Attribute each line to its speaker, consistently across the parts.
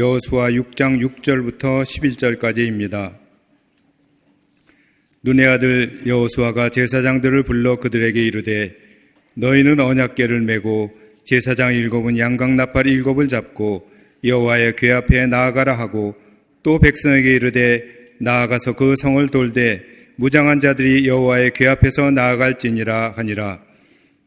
Speaker 1: 여호수아 6장 6절부터 11절까지입니다. 눈의 아들 여호수아가 제사장들을 불러 그들에게 이르되 너희는 언약궤를 메고 제사장 7은 양각 나팔 7을 잡고 여호와의 궤 앞에 나아가라 하고 또 백성에게 이르되 나아가서 그 성을 돌되 무장한 자들이 여호와의 궤 앞에서 나아갈지니라 하니라.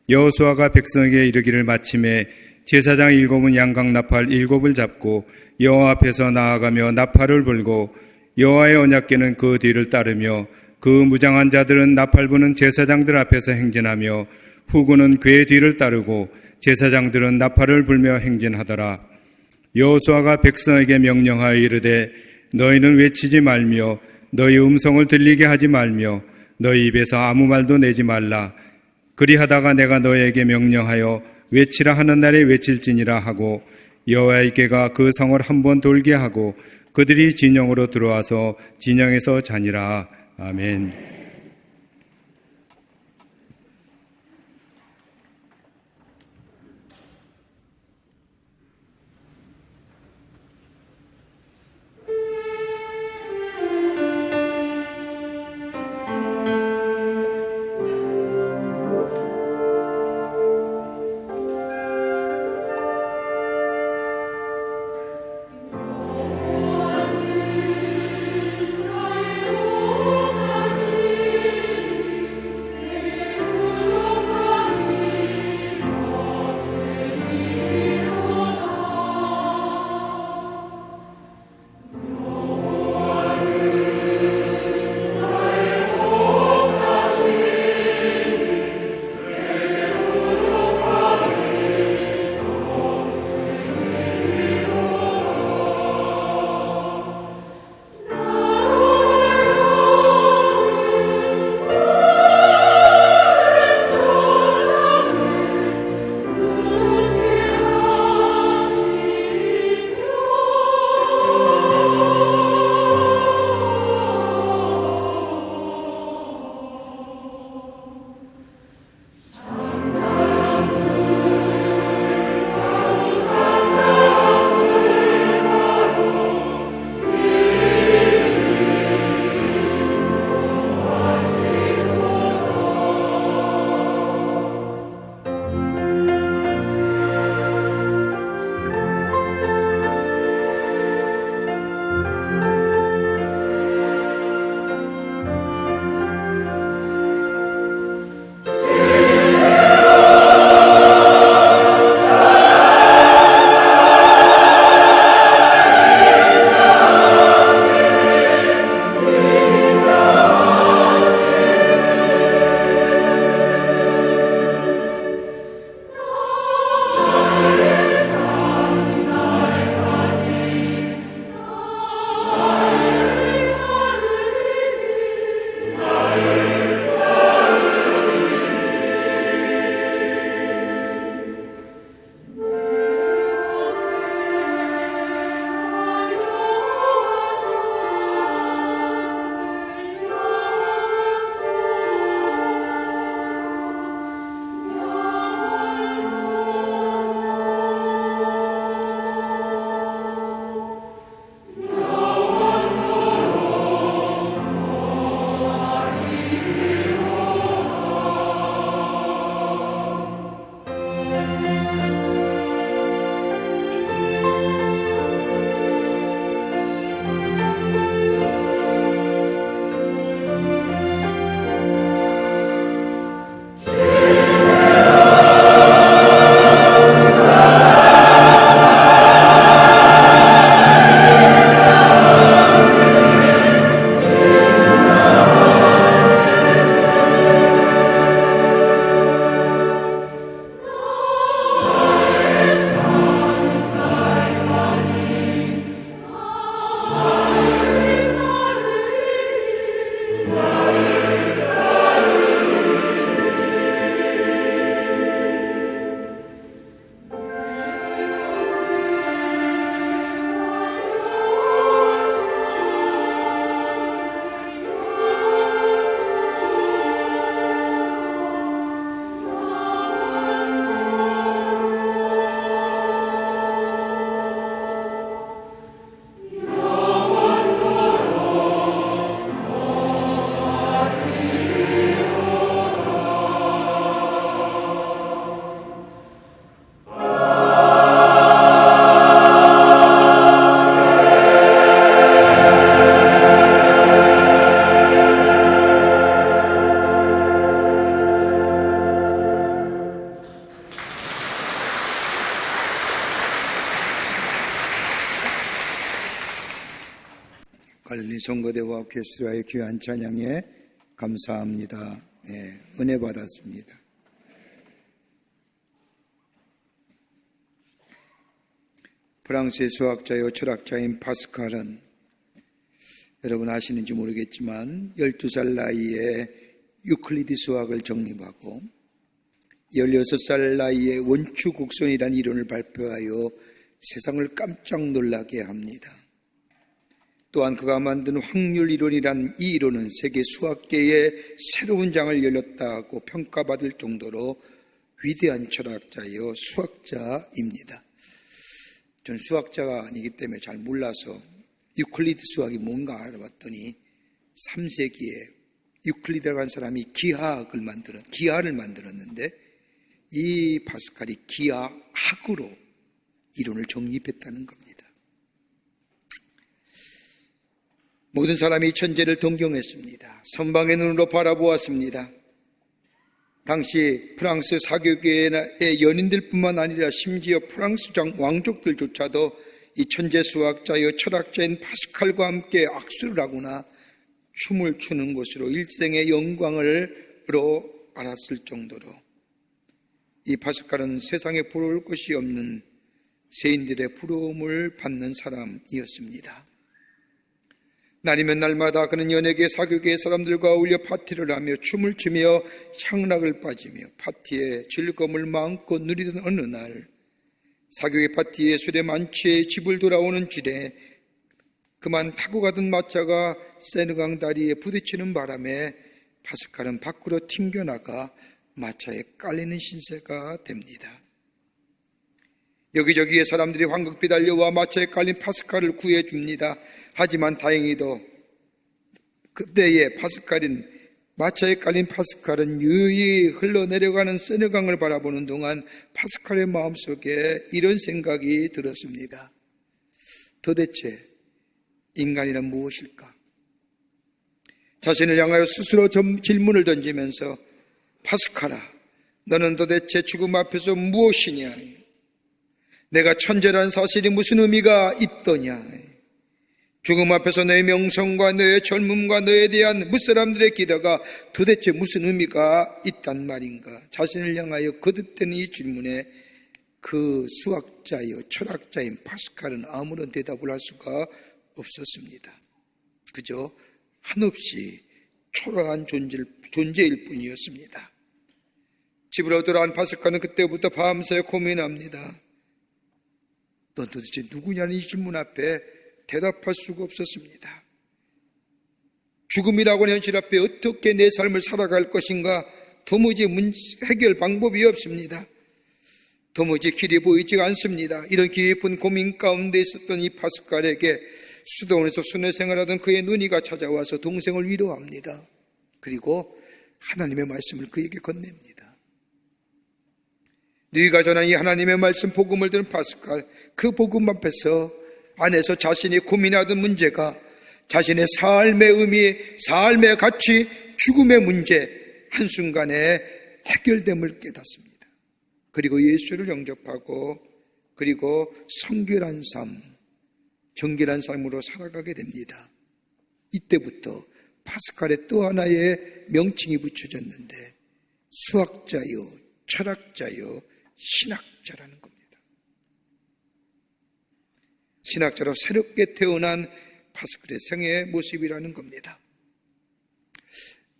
Speaker 1: 여호수아가 백성에게 이르기를 마침에 제사장 7은 양각 나팔 7을 잡고 여호와 앞에서 나아가며 나팔을 불고 여호와의 언약궤는 그 뒤를 따르며 그 무장한 자들은 나팔 부는 제사장들 앞에서 행진하며 후군은 궤 뒤를 따르고 제사장들은 나팔을 불며 행진하더라. 여호수아가 백성에게 명령하여 이르되 너희는 외치지 말며 너희 음성을 들리게 하지 말며 너희 입에서 아무 말도 내지 말라. 그리하다가 내가 너희에게 명령하여 외치라 하는 날에 외칠지니라 하고 여호와의 궤가 그 성을 한번 돌게 하고 그들이 진영으로 들어와서 진영에서 자니라. 아멘.
Speaker 2: 갈릴리 성거대와 퀘스라의 귀한 찬양에 감사합니다. 은혜 받았습니다. 프랑스의 수학자요 철학자인 파스칼은 여러분 아시는지 모르겠지만 12살 나이에 유클리드 수학을 정립하고 16살 나이에 원추곡선이라는 이론을 발표하여 세상을 깜짝 놀라게 합니다. 또한 그가 만든 확률 이론이란 이 이론은 세계 수학계에 새로운 장을 열렸다고 평가받을 정도로 위대한 철학자요 수학자입니다. 저는 수학자가 아니기 때문에 잘 몰라서 유클리드 수학이 뭔가 알아봤더니 3세기에 유클리드라고 한 사람이 기하를 만들었는데 이 파스칼이 기하학으로 이론을 정립했다는 겁니다. 모든 사람이 천재를 동경했습니다. 선방의 눈으로 바라보았습니다. 당시 프랑스 사교계의 연인들뿐만 아니라 심지어 프랑스 왕족들조차도 이 천재 수학자여 철학자인 파스칼과 함께 악수를 하거나 춤을 추는 것으로 일생의 영광으로 알았을 정도로 이 파스칼은 세상에 부러울 것이 없는 세인들의 부러움을 받는 사람이었습니다. 날이면 날마다 그는 연예계 사교계의 사람들과 어울려 파티를 하며 춤을 추며 향락을 빠지며 파티의 즐거움을 마음껏 누리던 어느 날 사교계 파티에 술에 만취해 집을 돌아오는 길에 그만 타고 가던 마차가 세느강 다리에 부딪히는 바람에 파스칼은 밖으로 튕겨나가 마차에 깔리는 신세가 됩니다. 여기저기에 사람들이 황급히 달려와 마차에 깔린 파스칼을 구해줍니다. 하지만 다행히도 그때의 마차에 깔린 파스칼은 유유히 흘러내려가는 세느강을 바라보는 동안 파스칼의 마음속에 이런 생각이 들었습니다. 도대체 인간이란 무엇일까? 자신을 향하여 스스로 질문을 던지면서 파스칼아, 너는 도대체 죽음 앞에서 무엇이냐? 내가 천재라는 사실이 무슨 의미가 있더냐? 죽음 앞에서 너의 명성과 너의 젊음과 너에 대한 무사람들의 기대가 도대체 무슨 의미가 있단 말인가? 자신을 향하여 거듭되는 이 질문에 그 수학자여 철학자인 파스칼은 아무런 대답을 할 수가 없었습니다. 그저 한없이 초라한 존재일 뿐이었습니다. 집으로 돌아온 파스칼은 그때부터 밤새 고민합니다. 넌 도대체 누구냐는 이 질문 앞에 대답할 수가 없었습니다. 죽음이라고 하는 현실 앞에 어떻게 내 삶을 살아갈 것인가 도무지 해결 방법이 없습니다. 도무지 길이 보이지가 않습니다. 이런 깊은 고민 가운데 있었던 이 파스칼에게 수도원에서 순회 생활하던 그의 누이가 찾아와서 동생을 위로합니다. 그리고 하나님의 말씀을 그에게 건넵니다. 누이가 전한 이 하나님의 말씀 복음을 들은 파스칼, 그 복음 안에서 자신이 고민하던 문제가 자신의 삶의 의미, 삶의 가치, 죽음의 문제 한순간에 해결됨을 깨닫습니다. 그리고 예수를 영접하고 그리고 성결한 삶, 정결한 삶으로 살아가게 됩니다. 이때부터 파스칼의 또 하나의 명칭이 붙여졌는데 수학자요, 철학자요, 신학자라는 겁니다. 신학자로 새롭게 태어난 파스칼의 생애의 모습이라는 겁니다.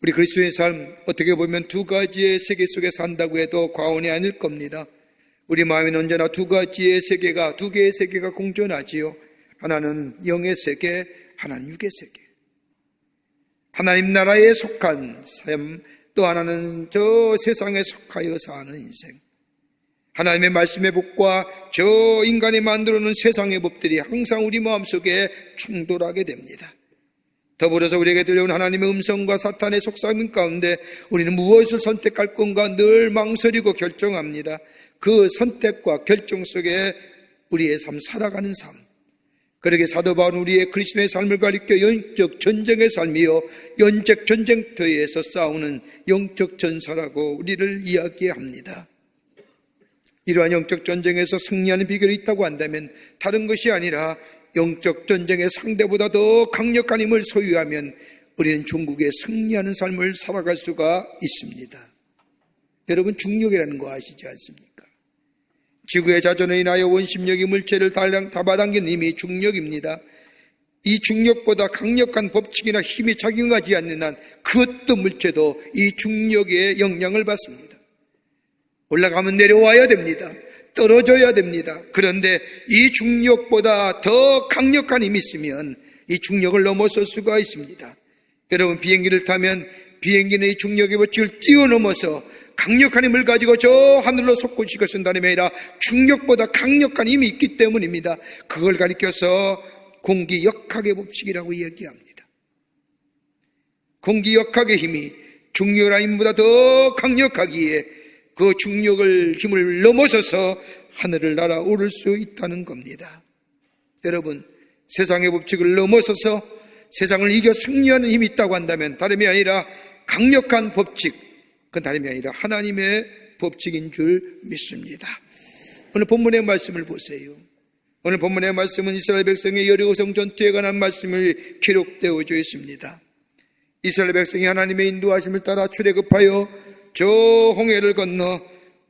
Speaker 2: 우리 그리스도의 삶 어떻게 보면 두 가지의 세계 속에 산다고 해도 과언이 아닐 겁니다. 우리 마음에는 언제나 두 개의 세계가 공존하지요. 하나는 영의 세계, 하나는 육의 세계. 하나님 나라에 속한 삶, 또 하나는 저 세상에 속하여 사는 인생. 하나님의 말씀의 법과 저 인간이 만들어놓은 세상의 법들이 항상 우리 마음속에 충돌하게 됩니다. 더불어서 우리에게 들려온 하나님의 음성과 사탄의 속삭임 가운데 우리는 무엇을 선택할 건가 늘 망설이고 결정합니다. 그 선택과 결정 속에 우리의 삶, 살아가는 삶. 그러게 사도 바울은 우리의 그리스도의 삶을 가리켜 영적 전쟁의 삶이요 영적 전쟁터에서 싸우는 영적 전사라고 우리를 이야기합니다. 이러한 영적 전쟁에서 승리하는 비결이 있다고 한다면 다른 것이 아니라 영적 전쟁의 상대보다 더 강력한 힘을 소유하면 우리는 중국에 승리하는 삶을 살아갈 수가 있습니다. 여러분, 중력이라는 거 아시지 않습니까? 지구의 자전을 인하여 원심력이 물체를 잡아당기는 힘이 중력입니다. 이 중력보다 강력한 법칙이나 힘이 작용하지 않는 한 그 어떤 물체도 이 중력의 영향을 받습니다. 올라가면 내려와야 됩니다. 떨어져야 됩니다. 그런데 이 중력보다 더 강력한 힘이 있으면 이 중력을 넘어설 수가 있습니다. 여러분, 비행기를 타면 비행기는 이 중력의 법칙을 뛰어넘어서 강력한 힘을 가지고 저 하늘로 솟구칠 것은 다름이 아니라 중력보다 강력한 힘이 있기 때문입니다. 그걸 가리켜서 공기 역학의 법칙이라고 이야기합니다. 공기 역학의 힘이 중력의 힘보다 더 강력하기에 그 중력을 힘을 넘어서서 하늘을 날아오를 수 있다는 겁니다. 여러분, 세상의 법칙을 넘어서서 세상을 이겨 승리하는 힘이 있다고 한다면 다름이 아니라 강력한 법칙, 그건 다름이 아니라 하나님의 법칙인 줄 믿습니다. 오늘 본문의 말씀을 보세요. 오늘 본문의 말씀은 이스라엘 백성의 여리고성 전투에 관한 말씀을 기록되어 있습니다. 이스라엘 백성이 하나님의 인도하심을 따라 출애굽하여 저 홍해를 건너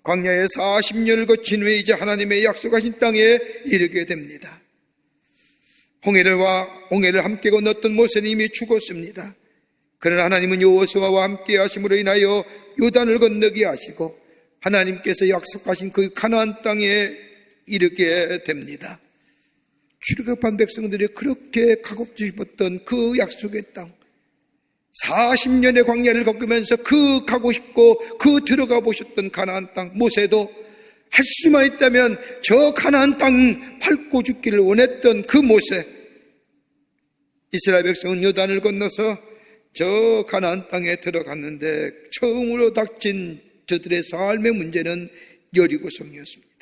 Speaker 2: 광야에 40년을 거친 후에 이제 하나님의 약속하신 땅에 이르게 됩니다. 홍해를 함께 건넜던 모세는 이미 죽었습니다. 그러나 하나님은 여호수아와 함께 하심으로 인하여 요단을 건너게 하시고 하나님께서 약속하신 그 가나안 땅에 이르게 됩니다. 출애굽한 백성들이 그렇게 가고 싶었던 그 약속의 땅, 40년의 광야를 겪으면서 그 가고 싶고 그 들어가 보셨던 가나안 땅, 모세도 할 수만 있다면 저 가나안 땅 밟고 죽기를 원했던 그 모세, 이스라엘 백성은 요단을 건너서 저 가나안 땅에 들어갔는데 처음으로 닥친 저들의 삶의 문제는 여리고성이었습니다.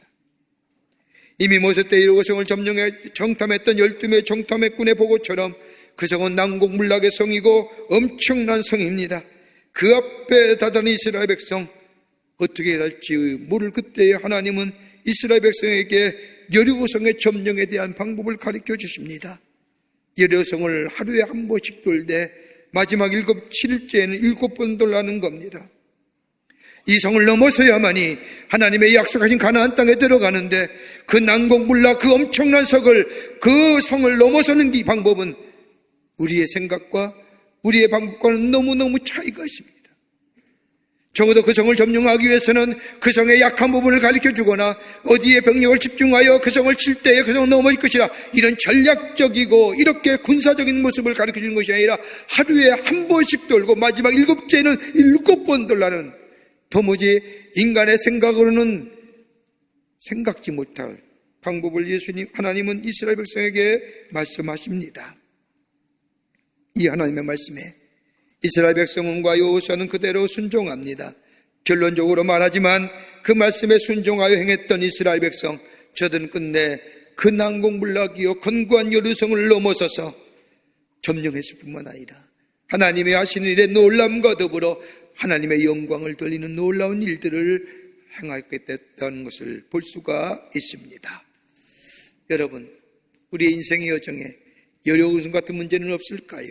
Speaker 2: 이미 모세 때 여리고성을 점령해 정탐했던 12명의 정탐꾼의 보고처럼 그 성은 난공불락의 성이고 엄청난 성입니다. 그 앞에 다다른 이스라엘 백성 어떻게 해야 할지 모를 그때에 하나님은 이스라엘 백성에게 여리고성의 점령에 대한 방법을 가르쳐 주십니다. 여리고성을 하루에 한 번씩 돌되 마지막 7일째에는 7번 돌라는 겁니다. 이 성을 넘어서야만이 하나님의 약속하신 가나안 땅에 들어가는데 그 난공불락 그 엄청난 그 성을 넘어서는 이 방법은 우리의 생각과 우리의 방법과는 너무너무 차이가 있습니다. 적어도 그 성을 점령하기 위해서는 그 성의 약한 부분을 가르쳐 주거나 어디에 병력을 집중하여 그 성을 칠 때에 그 성을 넘어질 것이라 이런 전략적이고 이렇게 군사적인 모습을 가르쳐 주는 것이 아니라 하루에 한 번씩 돌고 마지막 7째는 7번 돌라는 도무지 인간의 생각으로는 생각지 못할 방법을 하나님은 이스라엘 백성에게 말씀하십니다. 이 하나님의 말씀에 이스라엘 백성과 여호수아는 그대로 순종합니다. 결론적으로 말하지만 그 말씀에 순종하여 행했던 이스라엘 백성, 저들은 끝내 그 난공불락이요 견고한 여리고성을 넘어서서 점령했을 뿐만 아니라 하나님이 하시는 일의 놀람과 더불어 하나님의 영광을 돌리는 놀라운 일들을 행하게 됐다는 것을 볼 수가 있습니다. 여러분, 우리의 인생의 여정에 여리고성 같은 문제는 없을까요?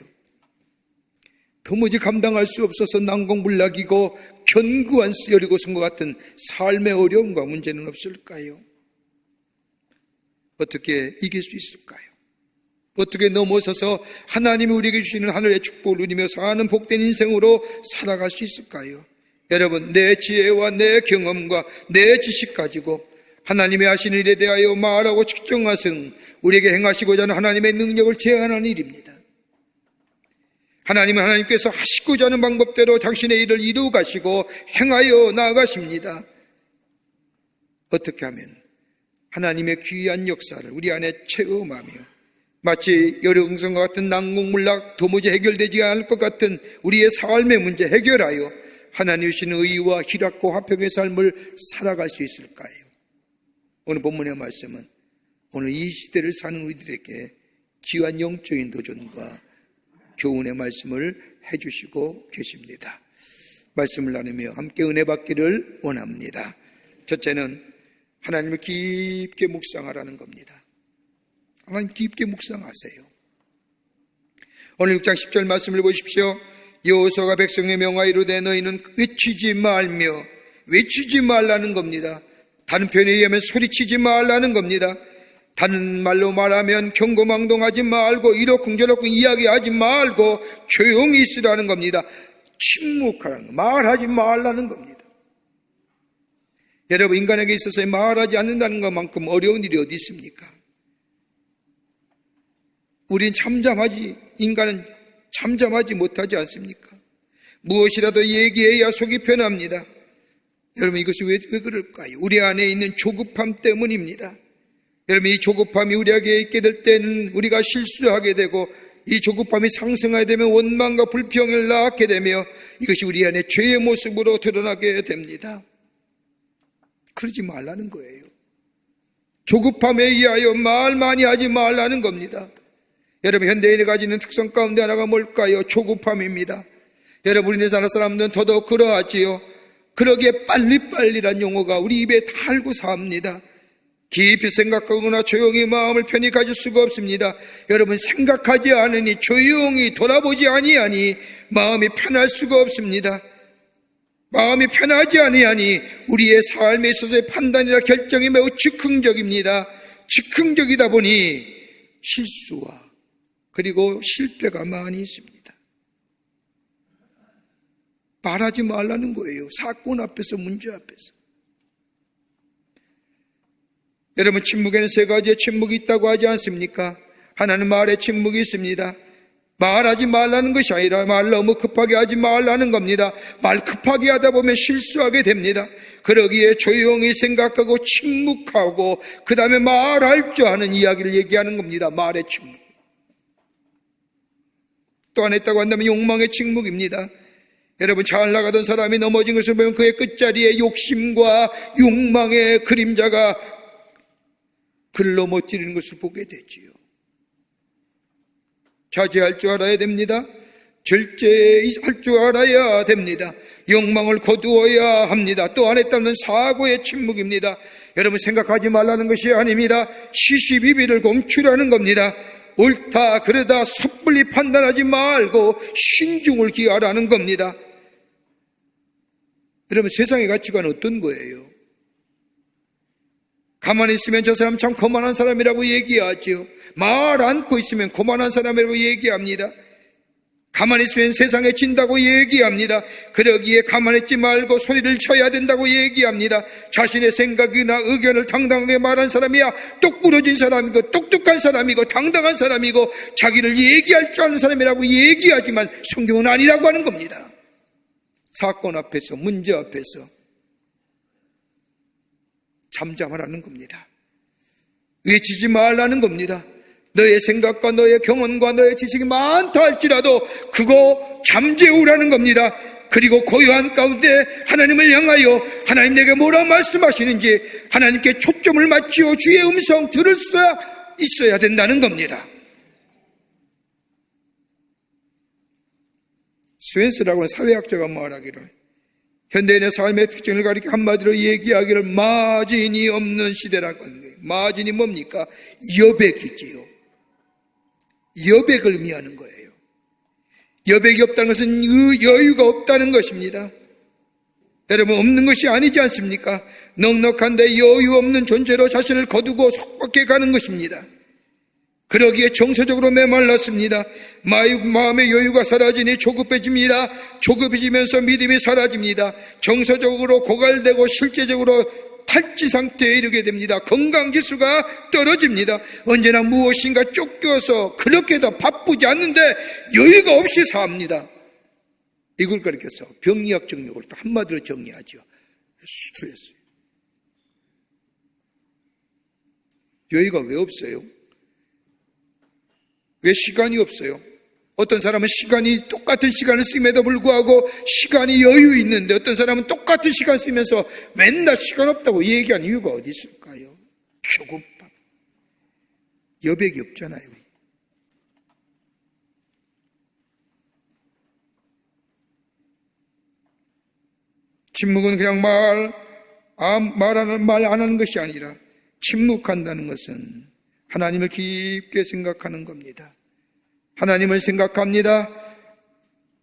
Speaker 2: 도무지 감당할 수 없어서 난공불락이고 견고한 여리고성과 같은 삶의 어려움과 문제는 없을까요? 어떻게 이길 수 있을까요? 어떻게 넘어서서 하나님이 우리에게 주시는 하늘의 축복을 누리며 사는 복된 인생으로 살아갈 수 있을까요? 여러분, 내 지혜와 내 경험과 내 지식 가지고 하나님의 하시는 일에 대하여 말하고 측정하신 우리에게 행하시고자 하는 하나님의 능력을 제한하는 일입니다. 하나님은 하나님께서 하시고자 하는 방법대로 당신의 일을 이루어 가시고 행하여 나아가십니다. 어떻게 하면 하나님의 귀한 역사를 우리 안에 체험하며 마치 여리고성과 같은 난공불락 도무지 해결되지 않을 것 같은 우리의 삶의 문제 해결하여 하나님이 주시는 의와 희락과 화평의 삶을 살아갈 수 있을까요? 오늘 본문의 말씀은 오늘 이 시대를 사는 우리들에게 귀한 영적인 도전과 교훈의 말씀을 해주시고 계십니다. 말씀을 나누며 함께 은혜 받기를 원합니다. 첫째는 하나님을 깊게 묵상하라는 겁니다. 하나님 깊게 묵상하세요. 오늘 6장 10절 말씀을 보십시오. 여호수아가 백성의 명하여 이르되 너희는 외치지 말라는 겁니다. 다른 표현에 의하면 소리치지 말라는 겁니다. 다른 말로 말하면 경고망동하지 말고 이러쿵저러쿵 이야기하지 말고 조용히 있으라는 겁니다. 침묵하라는 거, 말하지 말라는 겁니다. 여러분, 인간에게 있어서 말하지 않는다는 것만큼 어려운 일이 어디 있습니까? 우린 인간은 잠잠하지 못하지 않습니까? 무엇이라도 얘기해야 속이 편합니다. 여러분, 이것이 왜 그럴까요? 우리 안에 있는 조급함 때문입니다. 여러분, 이 조급함이 우리에게 있게 될 때는 우리가 실수하게 되고, 이 조급함이 상승하게 되면 원망과 불평을 낳게 되며 이것이 우리 안에 죄의 모습으로 드러나게 됩니다. 그러지 말라는 거예요. 조급함에 의하여 말 많이 하지 말라는 겁니다. 여러분, 현대인이 가지는 특성 가운데 하나가 뭘까요? 조급함입니다. 여러분, 우리나라 사람들은 더더욱 그러하지요. 그러기에 빨리빨리란 용어가 우리 입에 달고 삽니다. 깊이 생각하거나 조용히 마음을 편히 가질 수가 없습니다. 여러분, 생각하지 않으니, 조용히 돌아보지 아니하니 마음이 편할 수가 없습니다. 마음이 편하지 아니하니 우리의 삶에 있어서의 판단이나 결정이 매우 즉흥적입니다. 즉흥적이다 보니 실수와 그리고 실패가 많이 있습니다. 말하지 말라는 거예요. 사건 앞에서, 문제 앞에서. 여러분, 침묵에는 세 가지의 침묵이 있다고 하지 않습니까? 하나는 말의 침묵이 있습니다. 말하지 말라는 것이 아니라 말 너무 급하게 하지 말라는 겁니다. 말 급하게 하다 보면 실수하게 됩니다. 그러기에 조용히 생각하고 침묵하고 그 다음에 말할 줄 아는 이야기를 얘기하는 겁니다. 말의 침묵. 또 하나 있다고 한다면 욕망의 침묵입니다. 여러분, 잘 나가던 사람이 넘어진 것을 보면 그의 끝자리에 욕심과 욕망의 그림자가 그를 넘어뜨리는 것을 보게 되지요. 자제할 줄 알아야 됩니다. 절제할 줄 알아야 됩니다. 욕망을 거두어야 합니다. 또 안에 따르는 사고의 침묵입니다. 여러분, 생각하지 말라는 것이 아닙니다. 시시비비를 멈추라는 겁니다. 옳다 그러다 섣불리 판단하지 말고 신중을 기하라는 겁니다. 여러분, 세상의 가치관은 어떤 거예요? 가만히 있으면 저 사람 참 거만한 사람이라고 얘기하죠. 말 않고 있으면 거만한 사람이라고 얘기합니다. 가만히 있으면 세상에 진다고 얘기합니다. 그러기에 가만히 있지 말고 소리를 쳐야 된다고 얘기합니다. 자신의 생각이나 의견을 당당하게 말한 사람이야 똑부러진 사람이고 똑똑한 사람이고 당당한 사람이고 자기를 얘기할 줄 아는 사람이라고 얘기하지만 성경은 아니라고 하는 겁니다. 사건 앞에서, 문제 앞에서 잠잠하라는 겁니다. 외치지 말라는 겁니다. 너의 생각과 너의 경험과 너의 지식이 많다 할지라도 그거 잠재우라는 겁니다. 그리고 고요한 가운데 하나님을 향하여 하나님 내게 뭐라 말씀하시는지 하나님께 초점을 맞추어 주의 음성 들을 수 있어야 된다는 겁니다. 스웬스라고 하는 사회학자가 말하기를 현대인의 삶의 특징을 가리켜 한마디로 얘기하기를 마진이 없는 시대라고 하는 거예요. 마진이 뭡니까? 여백이지요. 여백을 의미하는 거예요. 여백이 없다는 것은 여유가 없다는 것입니다. 여러분, 없는 것이 아니지 않습니까? 넉넉한데 여유 없는 존재로 자신을 거두고 속박해 가는 것입니다. 그러기에 정서적으로 메말랐습니다. 마음의 여유가 사라지니 조급해집니다. 조급해지면서 믿음이 사라집니다. 정서적으로 고갈되고 실제적으로 탈지 상태에 이르게 됩니다. 건강지수가 떨어집니다. 언제나 무엇인가 쫓겨서 그렇게도 바쁘지 않는데 여유가 없이 삽니다. 이걸 가리켜서 병리학 정력을 또 한마디로 정리하죠. 스트레스. 여유가 왜 없어요? 왜 시간이 없어요? 어떤 사람은 똑같은 시간을 쓰임에도 불구하고 시간이 여유 있는데 어떤 사람은 똑같은 시간 쓰면서 맨날 시간 없다고 얘기하는 이유가 어디 있을까요? 조급함. 여백이 없잖아요. 침묵은 그냥 말 안 하는 것이 아니라 침묵한다는 것은 하나님을 깊게 생각하는 겁니다. 하나님을 생각합니다.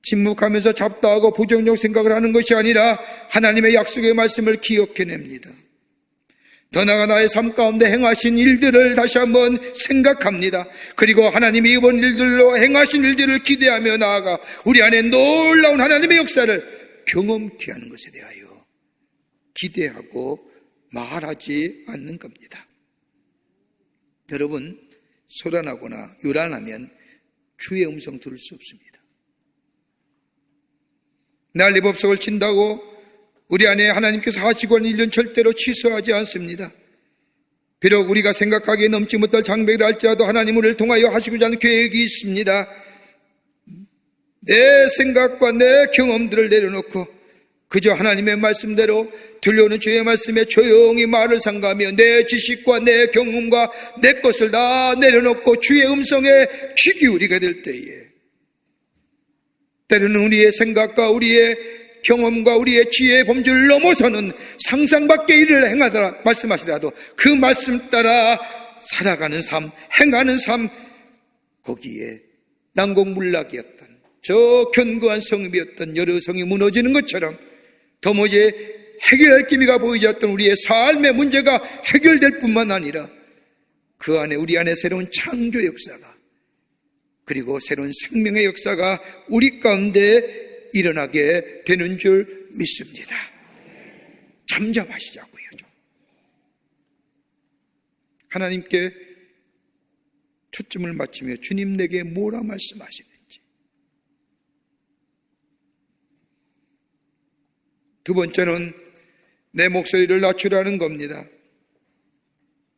Speaker 2: 침묵하면서 잡다하고 부정적 생각을 하는 것이 아니라 하나님의 약속의 말씀을 기억해냅니다. 더 나아가 나의 삶 가운데 행하신 일들을 다시 한번 생각합니다. 그리고 하나님이 이번 일들로 행하신 일들을 기대하며 나아가 우리 안에 놀라운 하나님의 역사를 경험케 하는 것에 대하여 기대하고 말하지 않는 겁니다. 여러분, 소란하거나 요란하면 주의 음성 들을 수 없습니다. 난리법석을 친다고 우리 안에 하나님께서 하시고 하는 일은 절대로 취소하지 않습니다. 비록 우리가 생각하기에 넘지 못할 장벽이라 할지라도 하나님 우리를 통하여 하시고자 하는 계획이 있습니다. 내 생각과 내 경험들을 내려놓고 그저 하나님의 말씀대로 들려오는 주의 말씀에 조용히 말을 삼가며 내 지식과 내 경험과 내 것을 다 내려놓고 주의 음성에 귀 기울이게 될 때에 때로는 우리의 생각과 우리의 경험과 우리의 지혜의 범주를 넘어서는 상상 밖의 일을 행하더라 말씀하시더라도 그 말씀 따라 살아가는 삶, 행하는 삶, 거기에 난공불락이었던 저 견고한 성읍이었던 여러 성이 무너지는 것처럼 도무지 해결할 기미가 보이지 않던 우리의 삶의 문제가 해결될 뿐만 아니라 그 안에 우리 안에 새로운 창조 역사가 그리고 새로운 생명의 역사가 우리 가운데 일어나게 되는 줄 믿습니다. 잠잠하시자고요. 하나님께 초점을 맞추며 주님 내게 뭐라 말씀하시는지. 두 번째는 내 목소리를 낮추라는 겁니다.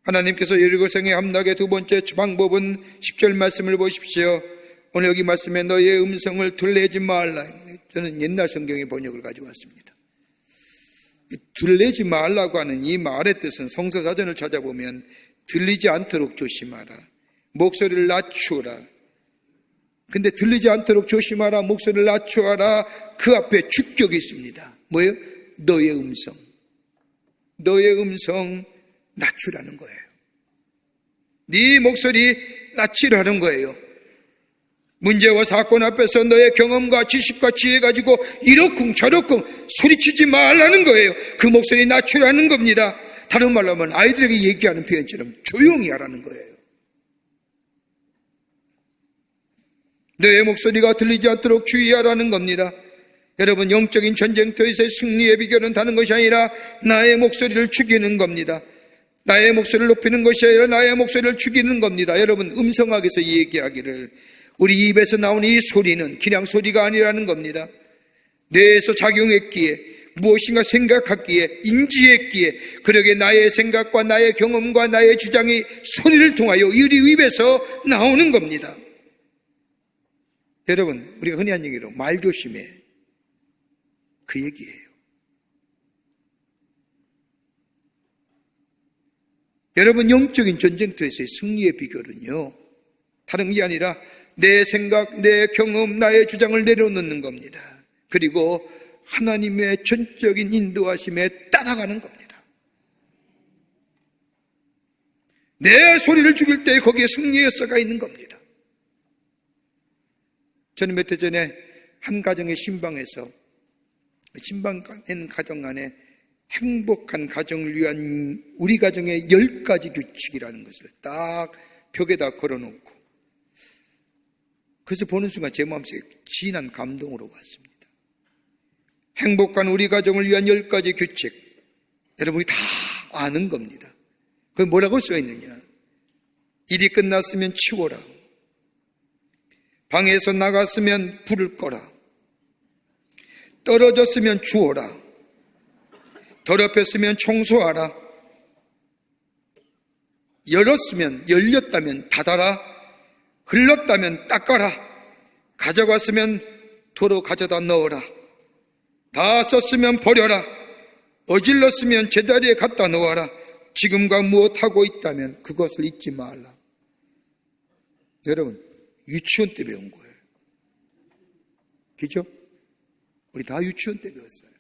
Speaker 2: 하나님께서 여리고성의 함락의 두 번째 방법은 10절 말씀을 보십시오. 오늘 여기 말씀에 너의 음성을 둘레지 말라. 저는 옛날 성경의 번역을 가지고 왔습니다. 들리지 말라고 하는 이 말의 뜻은 성서사전을 찾아보면 들리지 않도록 조심하라, 목소리를 낮추라. 근데 들리지 않도록 조심하라, 목소리를 낮추어라, 그 앞에 주격이 있습니다. 뭐예요? 너의 음성. 너의 음성 낮추라는 거예요. 네 목소리 낮추라는 거예요. 문제와 사건 앞에서 너의 경험과 지식과 지혜 가지고 이러쿵 저러쿵 소리치지 말라는 거예요. 그 목소리 낮추라는 겁니다. 다른 말로 하면 아이들에게 얘기하는 표현처럼 조용히 하라는 거예요. 너의 목소리가 들리지 않도록 주의하라는 겁니다. 여러분, 영적인 전쟁터에서의 승리의 비결은 다른 것이 아니라 나의 목소리를 죽이는 겁니다. 나의 목소리를 높이는 것이 아니라 나의 목소리를 죽이는 겁니다. 여러분, 음성학에서 얘기하기를 우리 입에서 나오는 이 소리는 그냥 소리가 아니라는 겁니다. 뇌에서 작용했기에 무엇인가 생각했기에 인지했기에 그러게 나의 생각과 나의 경험과 나의 주장이 소리를 통하여 우리 입에서 나오는 겁니다. 여러분, 우리가 흔히 하는 얘기로 말 조심해, 그 얘기예요. 여러분, 영적인 전쟁터에서의 승리의 비결은요, 다른 게 아니라 내 생각, 내 경험, 나의 주장을 내려놓는 겁니다. 그리고 하나님의 전적인 인도하심에 따라가는 겁니다. 내 소리를 죽일 때 거기에 승리의 역사가 있는 겁니다. 저는 몇 해 전에 한 가정의 신방에서 신방인 가정 안에 행복한 가정을 위한 우리 가정의 10가지 규칙이라는 것을 딱 벽에다 걸어놓고 그래서 보는 순간 제 마음속에 진한 감동으로 왔습니다. 행복한 우리 가정을 위한 10가지 규칙, 여러분이 다 아는 겁니다. 그게 뭐라고 써있느냐? 일이 끝났으면 치워라, 방에서 나갔으면 불을 꺼라, 떨어졌으면 주워라, 더럽혔으면 청소하라, 열렸다면 닫아라, 흘렀다면 닦아라, 가져갔으면 도로 가져다 넣어라, 다 썼으면 버려라, 어질렀으면 제자리에 갖다 놓아라, 지금과 무엇하고 있다면 그것을 잊지 말라. 여러분, 유치원 때 배운 거예요. 그죠? 우리 다 유치원 때 배웠어요.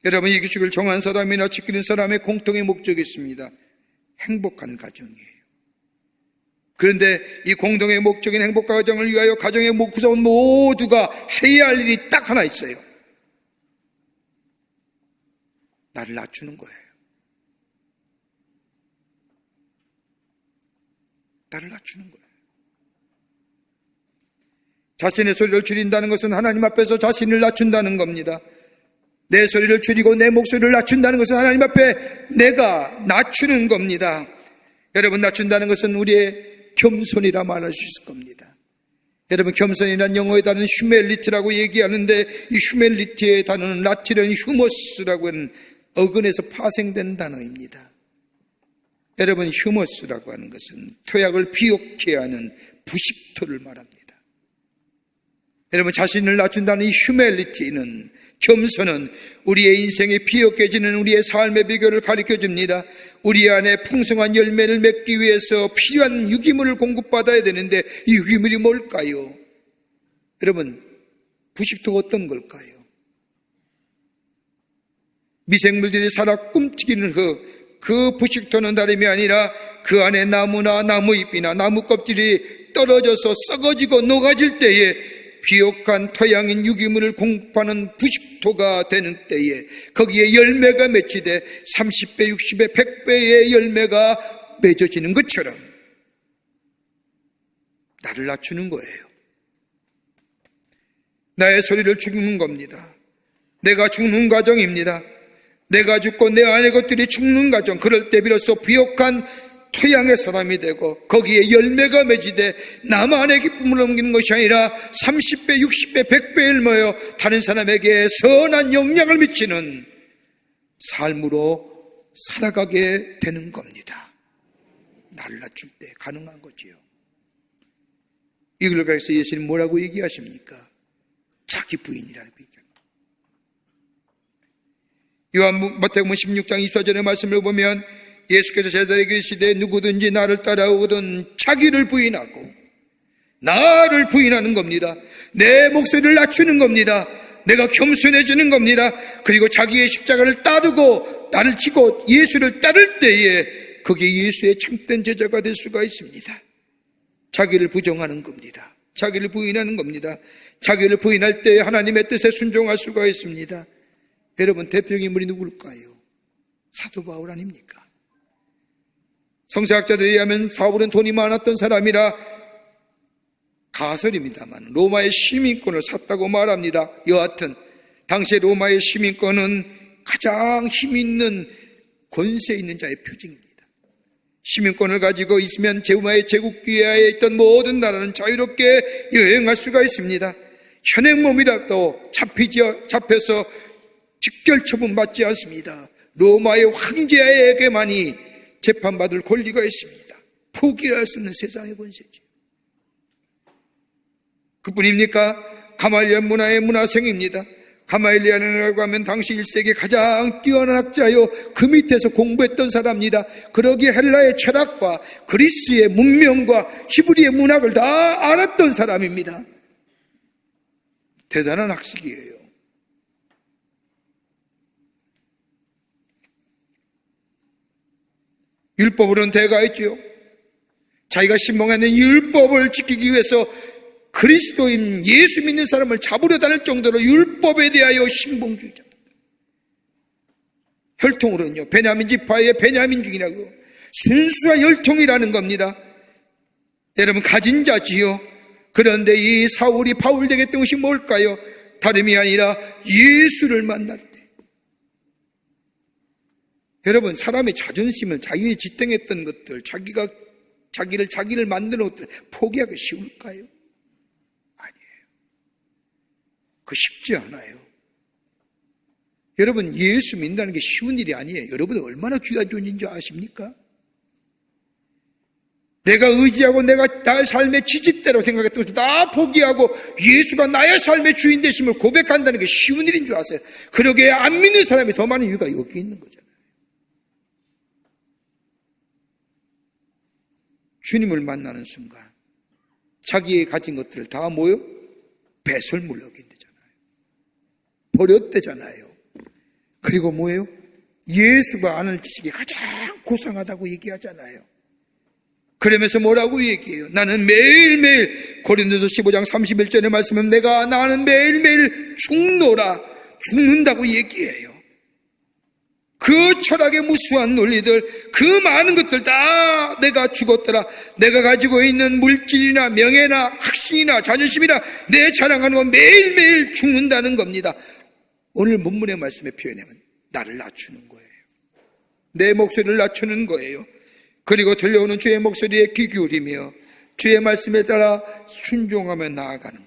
Speaker 2: 여러분, 이 규칙을 정한 사람이나 지키는 사람의 공통의 목적이 있습니다. 행복한 가정이에요. 그런데 이 공동의 목적인 행복한 가정을 위하여 가정의 구성원 모두가 해야 할 일이 딱 하나 있어요. 나를 낮추는 거예요. 나를 낮추는 거예요. 자신의 소리를 줄인다는 것은 하나님 앞에서 자신을 낮춘다는 겁니다. 내 소리를 줄이고 내 목소리를 낮춘다는 것은 하나님 앞에 내가 낮추는 겁니다. 여러분, 낮춘다는 것은 우리의 겸손이라 말할 수 있을 겁니다. 여러분, 겸손이란 영어의 단어는 휴멜리티라고 얘기하는데, 이 휴멜리티의 단어는 라틴어인 휴머스라고 하는 어근에서 파생된 단어입니다. 여러분, 휴머스라고 하는 것은 토약을 비옥케 하는 부식토를 말합니다. 여러분, 자신을 낮춘다는 이 휴멜리티는, 겸손은 우리의 인생이 비옥해지는 우리의 삶의 비결을 가르쳐줍니다. 우리 안에 풍성한 열매를 맺기 위해서 필요한 유기물을 공급받아야 되는데, 이 유기물이 뭘까요? 여러분, 부식토가 어떤 걸까요? 미생물들이 살아 꿈튀기는 그 부식토는 다름이 아니라 그 안에 나무나 나무잎이나 나무 껍질이 떨어져서 썩어지고 녹아질 때에 비옥한 토양인 유기물을 공급하는 부식토가 되는 때에 거기에 열매가 맺히되 30배, 60배, 100배의 열매가 맺어지는 것처럼 나를 낮추는 거예요. 나의 소리를 죽이는 겁니다. 내가 죽는 과정입니다. 내가 죽고 내 안의 것들이 죽는 과정, 그럴 때 비로소 비옥한 토양의 사람이 되고 거기에 열매가 맺이되 나만의 기쁨을 넘기는 것이 아니라 30배, 60배, 100배를 모여 다른 사람에게 선한 영향을 미치는 삶으로 살아가게 되는 겁니다. 나를 낮출 때 가능한 거지요. 이걸 가지고 예수님 뭐라고 얘기하십니까? 자기 부인이라고 얘기합니다. 마태복음 16장 24절의 말씀을 보면 예수께서 제자에게 이르시되 누구든지 나를 따라오거든 자기를 부인하고, 나를 부인하는 겁니다. 내 목소리를 낮추는 겁니다. 내가 겸손해지는 겁니다. 그리고 자기의 십자가를 따르고 나를 지고 예수를 따를 때에 거기에 예수의 참된 제자가 될 수가 있습니다. 자기를 부정하는 겁니다. 자기를 부인하는 겁니다. 자기를 부인할 때 하나님의 뜻에 순종할 수가 있습니다. 여러분, 대표 인물이 누굴까요? 사도 바울 아닙니까? 성서학자들에 의하면 바울은 돈이 많았던 사람이라 가설입니다만 로마의 시민권을 샀다고 말합니다. 여하튼 당시의 로마의 시민권은 가장 힘 있는 권세 있는 자의 표징입니다. 시민권을 가지고 있으면 로마의 제국기하에 있던 모든 나라는 자유롭게 여행할 수가 있습니다. 현행 몸이라도 잡혀서 직결 처분받지 않습니다. 로마의 황제에게만이 재판받을 권리가 있습니다. 포기할 수 없는 세상의 권세죠. 그뿐입니까? 가말리엘 문화의 문화생입니다. 가말리엘이라고 하면 당시 1세기 가장 뛰어난 학자요, 그 밑에서 공부했던 사람입니다. 그러기에 헬라의 철학과 그리스의 문명과 히브리의 문학을 다 알았던 사람입니다. 대단한 학식이에요. 율법으로는 대가 있죠. 자기가 신봉하는 율법을 지키기 위해서 그리스도인 예수 믿는 사람을 잡으려 다닐 정도로 율법에 대하여 신봉주의자입니다. 혈통으로는요, 베냐민 지파의 베냐민중이라고 순수한 혈통이라는 겁니다. 여러분, 가진 자지요. 그런데 이 사울이 바울 되겠던 것이 뭘까요? 다름이 아니라 예수를 만날 때. 여러분, 사람의 자존심을, 자기의 지탱했던 것들, 자기를 만드는 것들 포기하기 쉬울까요? 아니에요. 그거 쉽지 않아요. 여러분, 예수 믿는다는 게 쉬운 일이 아니에요. 여러분 얼마나 귀한 존재인지 아십니까? 내가 의지하고 내가 나의 삶의 지지대로 생각했던 것을 다 포기하고 예수가 나의 삶의 주인 되심을 고백한다는 게 쉬운 일인 줄 아세요? 그러기에 안 믿는 사람이 더 많은 이유가 여기 있는 거잖아요. 주님을 만나는 순간 자기의 가진 것들을 다 모여 배설물로 여긴대잖아요. 버렸대잖아요. 그리고 뭐예요? 예수가 아는 지식이 가장 고상하다고 얘기하잖아요. 그러면서 뭐라고 얘기해요? 나는 매일매일, 고린도서 15장 31절의 말씀은 나는 매일매일 죽는다고 얘기해요. 그 철학의 무수한 논리들, 그 많은 것들 다 내가 죽었더라. 내가 가지고 있는 물질이나 명예나 확신이나 자존심이나 내 자랑하는 건 매일매일 죽는다는 겁니다. 오늘 본문의 말씀에 표현하면 나를 낮추는 거예요. 내 목소리를 낮추는 거예요. 그리고 들려오는 주의 목소리에 귀 기울이며 주의 말씀에 따라 순종하며 나아가는 것.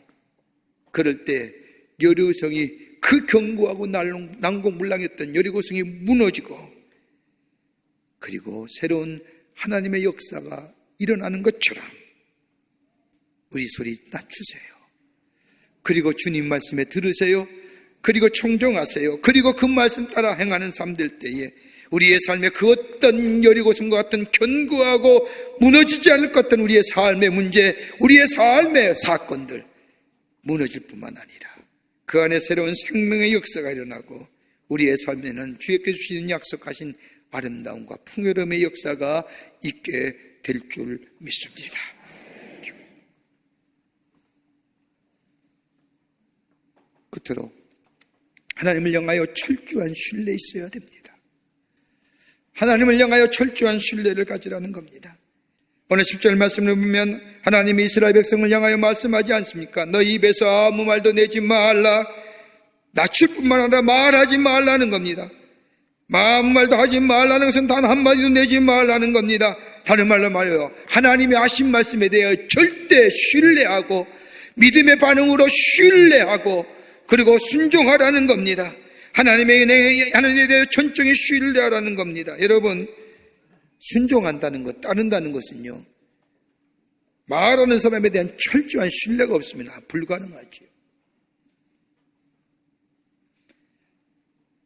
Speaker 2: 그럴 때 여리고성이, 그 견고하고 난공불락했던 여리고성이 무너지고, 그리고 새로운 하나님의 역사가 일어나는 것처럼 우리 소리 낮추세요. 그리고 주님 말씀에 들으세요. 그리고 청종하세요. 그리고 그 말씀 따라 행하는 삶 될 때에 우리의 삶에 그 어떤 여리고성과 같은 견고하고 무너지지 않을 것 같은 우리의 삶의 문제, 우리의 삶의 사건들 무너질 뿐만 아니라 그 안에 새로운 생명의 역사가 일어나고 우리의 삶에는 주님께 주시는 약속하신 아름다움과 풍요로움의 역사가 있게 될 줄 믿습니다. 끝으로 하나님을 향하여 철저한 신뢰 있어야 됩니다. 하나님을 향하여 철저한 신뢰를 가지라는 겁니다. 오늘 10절 말씀을 보면 하나님이 이스라엘 백성을 향하여 말씀하지 않습니까? 너희 입에서 아무 말도 내지 말라. 낮출 뿐만 아니라 말하지 말라는 겁니다. 아무 말도 하지 말라는 것은 단 한마디도 내지 말라는 겁니다. 다른 말로 말해요, 하나님의 하신 말씀에 대해 절대 신뢰하고 믿음의 반응으로 신뢰하고 그리고 순종하라는 겁니다. 하나님에 대해 천정히 신뢰하라는 겁니다. 여러분, 순종한다는 것, 따른다는 것은요, 말하는 사람에 대한 철저한 신뢰가 없으면 불가능하죠.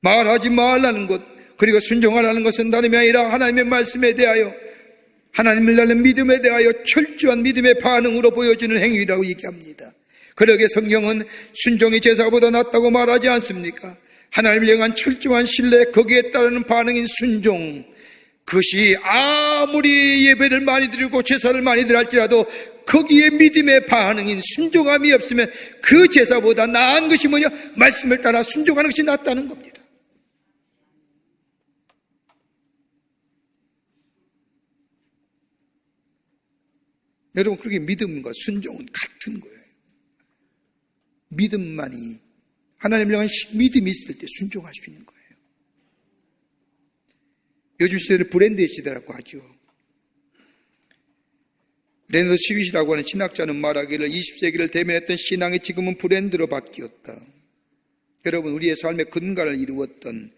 Speaker 2: 말하지 말라는 것, 그리고 순종하라는 것은 다름이 아니라 하나님의 말씀에 대하여, 하나님을 나는 믿음에 대하여 철저한 믿음의 반응으로 보여지는 행위라고 얘기합니다. 그러게 성경은 순종이 제사보다 낫다고 말하지 않습니까? 하나님을 향한 철저한 신뢰, 거기에 따르는 반응인 순종, 그것이 아무리 예배를 많이 드리고 제사를 많이 드려 할지라도 거기에 믿음의 반응인 순종함이 없으면 그 제사보다 나은 것이 뭐냐? 말씀을 따라 순종하는 것이 낫다는 겁니다. 여러분, 그렇게 믿음과 순종은 같은 거예요. 믿음만이, 하나님을 향한 믿음이 있을 때 순종할 수 있는 거예요. 요즘 시대를 브랜드의 시대라고 하죠. 레너드 스윗이라고 하는 신학자는 말하기를 20세기를 대면했던 신앙이 지금은 브랜드로 바뀌었다. 여러분, 우리의 삶의 근간을 이루었던,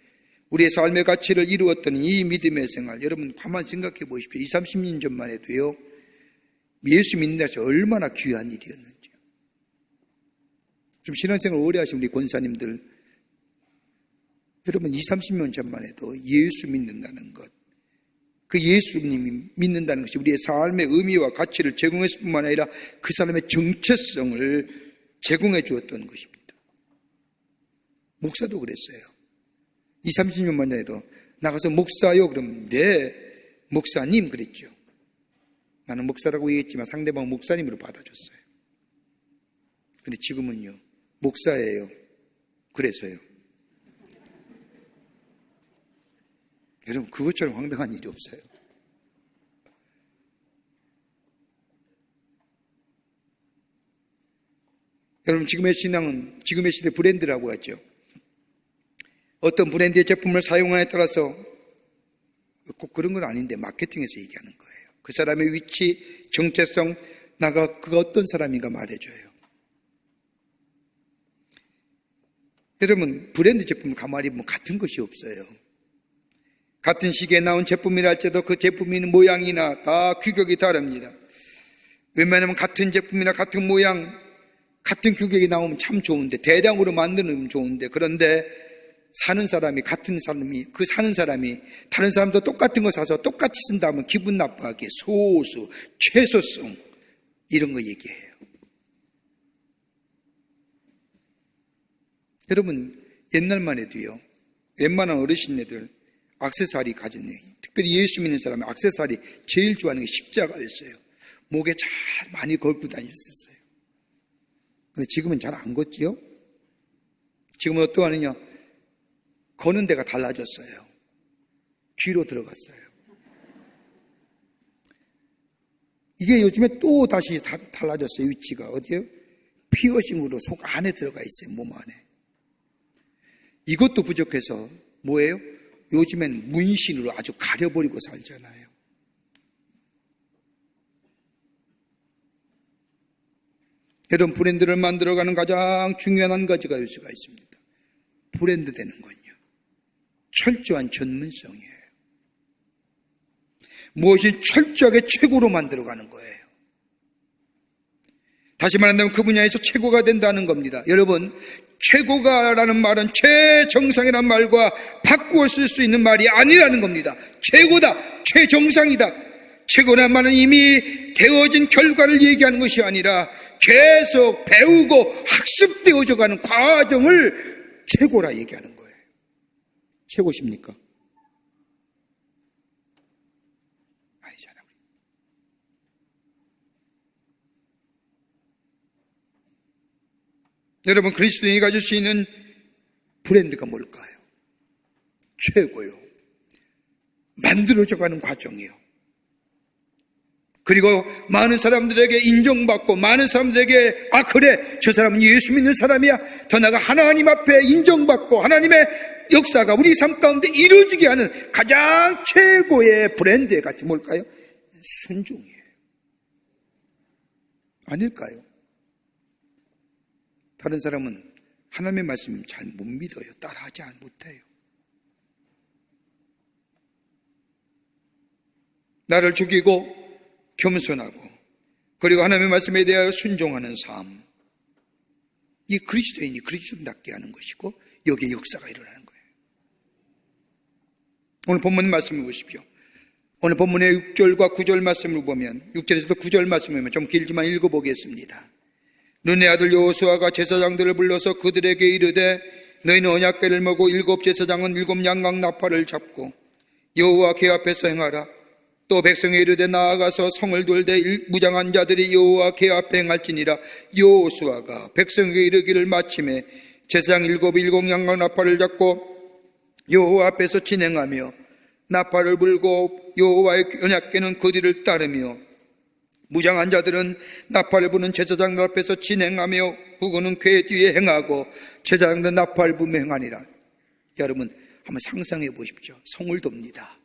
Speaker 2: 우리의 삶의 가치를 이루었던 이 믿음의 생활, 여러분 가만히 생각해 보십시오. 20, 30년 전만 해도요, 예수 믿는 데서 얼마나 귀한 일이었는지. 좀 신앙생활 오래 하신 우리 권사님들, 여러분 20, 30년 전만 해도 예수 믿는다는 것, 그 예수님이 믿는다는 것이 우리의 삶의 의미와 가치를 제공했을 뿐만 아니라 그 사람의 정체성을 제공해 주었던 것입니다. 목사도 그랬어요. 20, 30년만 해도 나가서 목사요 그러면 네 목사님 그랬죠. 나는 목사라고 얘기했지만 상대방은 목사님으로 받아줬어요. 근데 지금은요, 목사예요. 그래서요. 여러분, 그것처럼 황당한 일이 없어요. 여러분, 지금의 신앙은 지금의 시대 브랜드라고 하죠. 어떤 브랜드의 제품을 사용하냐에 따라서 꼭 그런 건 아닌데 마케팅에서 얘기하는 거예요. 그 사람의 위치, 정체성, 그가 어떤 사람인가 말해줘요. 여러분, 브랜드 제품을 가만히 보면 같은 것이 없어요. 같은 시기에 나온 제품이라 할지라도 그 제품이 있는 모양이나 다 규격이 다릅니다. 웬만하면 같은 제품이나 같은 모양, 같은 규격이 나오면 참 좋은데, 대량으로 만드는 좋은데, 그런데 사는 사람이 다른 사람도 똑같은 거 사서 똑같이 쓴다 하면 기분 나빠하게 소수, 최소성 이런 거 얘기해요. 여러분, 옛날만 해도요, 웬만한 어르신네들 액세서리 가진, 특별히 예수 믿는 사람은 액세서리 제일 좋아하는 게 십자가였어요. 목에 잘 많이 걸고 다녔었어요. 근데 지금은 잘 안 걷지요? 지금은 어떠하느냐? 거는 데가 달라졌어요. 귀로 들어갔어요. 이게 요즘에 또 다시 달라졌어요. 위치가 어디요? 피어싱으로 속 안에 들어가 있어요. 몸 안에. 이것도 부족해서 뭐예요? 요즘엔 문신으로 아주 가려버리고 살잖아요. 여러분, 브랜드를 만들어가는 가장 중요한 한 가지가 요소가 있습니다. 브랜드 되는 건요, 철저한 전문성이에요. 무엇이 철저하게 최고로 만들어가는 거예요. 다시 말한다면 그 분야에서 최고가 된다는 겁니다. 여러분, 최고가라는 말은 최정상이라는 말과 바꾸어 쓸 수 있는 말이 아니라는 겁니다. 최고다, 최정상이다. 최고란 말은 이미 되어진 결과를 얘기하는 것이 아니라 계속 배우고 학습되어져 가는 과정을 최고라 얘기하는 거예요. 최고십니까? 아니잖아요. 여러분, 그리스도인이 가질 수 있는 브랜드가 뭘까요? 최고요. 만들어져 가는 과정이요. 그리고 많은 사람들에게 인정받고, 많은 사람들에게 아 그래, 저 사람은 예수 믿는 사람이야, 더 나아가 하나님 앞에 인정받고 하나님의 역사가 우리 삶 가운데 이루어지게 하는 가장 최고의 브랜드의 가치 뭘까요? 순종이에요. 아닐까요? 다른 사람은 하나님의 말씀 잘 못 믿어요. 따라하지 못해요. 나를 죽이고 겸손하고 그리고 하나님의 말씀에 대하여 순종하는 삶, 이 그리스도인이 그리스도인답게 하는 것이고 여기에 역사가 일어나는 거예요. 오늘 본문 말씀을 보십시오. 오늘 본문의 6절과 9절 말씀을 보면, 6절에서도 9절 말씀을 보면 좀 길지만 읽어보겠습니다. 눈의 아들 여호수아가 제사장들을 불러서 그들에게 이르되 너희는 언약궤를 메고 7 제사장은 7 양각 나팔을 잡고 여호와 궤 앞에서 행하라. 또 백성에 이르되 나아가서 성을 돌되 무장한 자들이 여호와 궤 앞에 행할지니라. 여호수아가 백성에게 이르기를 마침에 제사장 7 양각 나팔을 잡고 여호와 앞에서 진행하며 나팔을 불고 여호와의 언약궤는 그 뒤를 따르며 무장한 자들은 나팔을 부는 제사장들 앞에서 진행하며 부고는 궤 뒤에 행하고 제사장들 나팔 부며 행하니라. 여러분 한번 상상해 보십시오. 성을 돕니다.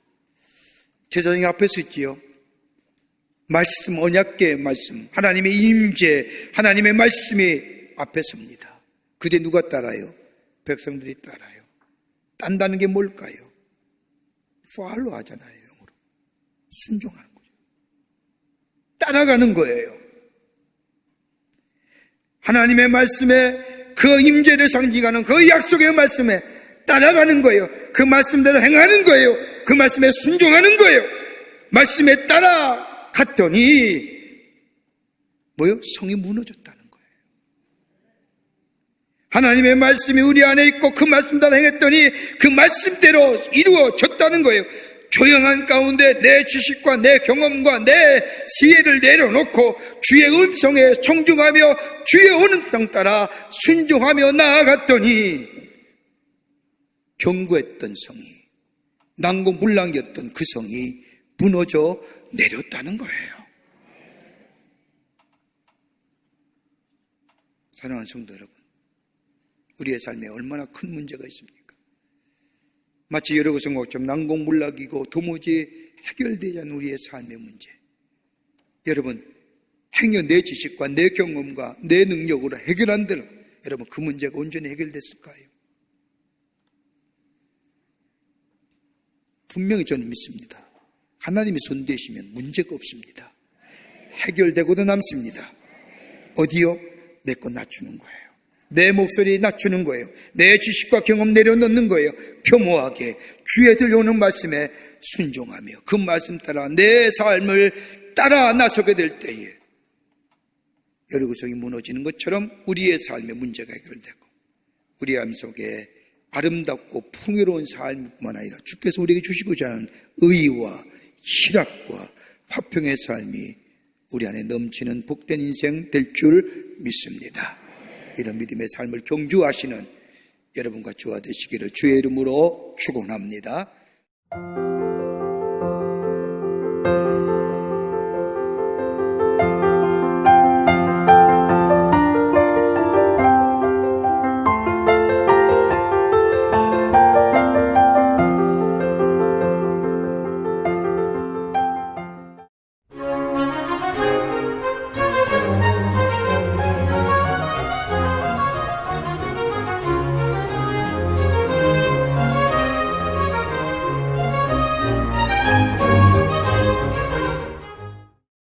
Speaker 2: 제사장이 앞에 서 있지요. 말씀, 언약궤의 말씀, 하나님의 임재, 하나님의 말씀이 앞에 섭니다. 그때 누가 따라요? 백성들이 따라요. 딴다는 게 뭘까요? follow 하잖아요. 영어로. 순종하는 거죠. 따라가는 거예요. 하나님의 말씀에 그 임재를 상징하는 그 약속의 말씀에 따라가는 거예요. 그 말씀대로 행하는 거예요. 그 말씀에 순종하는 거예요. 말씀에 따라갔더니 뭐요? 성이 무너졌다는 거예요. 하나님의 말씀이 우리 안에 있고 그 말씀대로 행했더니 그 말씀대로 이루어졌다는 거예요. 조용한 가운데 내 지식과 내 경험과 내 지혜를 내려놓고 주의 음성에 청중하며 주의 음성 따라 순종하며 나아갔더니 견고했던 성이, 난공불락이었던 그 성이 무너져 내렸다는 거예요. 사랑하는 성도 여러분, 우리의 삶에 얼마나 큰 문제가 있습니까? 마치 여러 것처럼 난공불락이고 도무지 해결되지 않는 우리의 삶의 문제. 여러분, 행여 내 지식과 내 경험과 내 능력으로 해결한 대로 여러분 그 문제가 온전히 해결됐을까요? 분명히 저는 믿습니다. 하나님이 손대시면 문제가 없습니다. 해결되고도 남습니다. 어디요? 내 것 낮추는 거예요. 내 목소리 낮추는 거예요. 내 지식과 경험 내려놓는 거예요. 겸허하게 주에 들려오는 말씀에 순종하며 그 말씀 따라 내 삶을 따라 나서게 될 때에 여리고성이 무너지는 것처럼 우리의 삶의 문제가 해결되고 우리의 삶 속에 아름답고 풍요로운 삶뿐만 아니라 주께서 우리에게 주시고자 하는 의와 희락과 화평의 삶이 우리 안에 넘치는 복된 인생 될 줄 믿습니다. 이런 믿음의 삶을 경주하시는 여러분과 저와 되시기를 주의 이름으로 축원합니다.